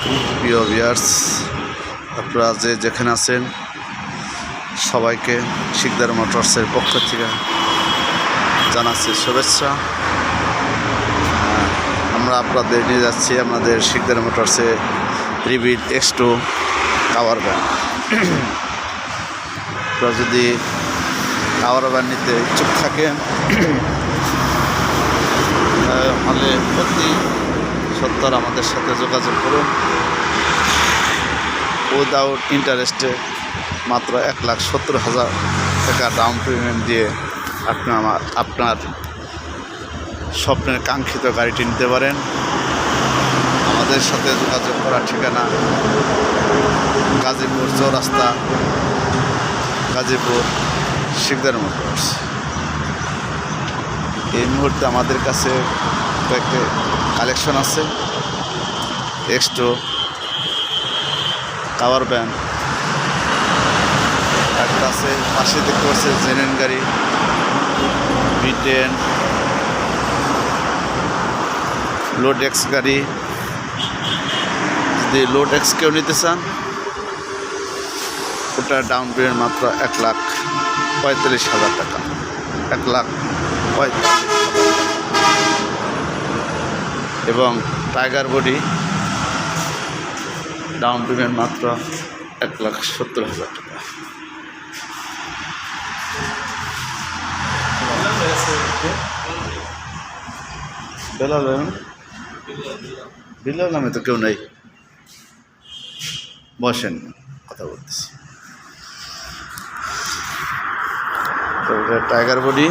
প্রিয় ভিউয়ার্স, আপনারা যেখানে আছেন সবাইকে শিকদার মোটরসের পক্ষ থেকে জানাচ্ছি শুভেচ্ছা। আমরা আপনাদের নিয়ে যাচ্ছি আমাদের শিকদার মোটরসে রিবিট X2 কাভার ভ্যান। আপনারা যদি কাভার ভ্যান নিতে ইচ্ছুক থাকেন তাহলে অতি সত্তর আমাদের সাথে যোগাযোগ করুন। উইদাউট ইন্টারেস্টে মাত্র 1,70,000 টাকা ডাউন পেমেন্ট দিয়ে আপনার স্বপ্নের কাঙ্ক্ষিত গাড়িটি নিতে পারেন। আমাদের সাথে যোগাযোগ করার ঠিকানা গাজীপুর চৌরাস্তা, গাজীপুর শিকদার মোটরস। এই মুহূর্তে আমাদের কাছে কয়েকটি কালেকশন আছে। X2 কাভার ভ্যান একটা আছে, পাশে দেখতে পাচ্ছে জেনেন গাড়ি B10 লোড এক্স গাড়ি। যদি লোড এক্স কেউ নিতে চান ওটা ডাউন পেমেন্ট মাত্র 1,45,000 টাকা, 1,45,000। এবং টাইগার বডি ডাউন পেমেন্ট মাত্র 1,70,000 টাকা। বিলাল নামে তো কেউ নেই, বসেন কথা বলতেছি। Tiger body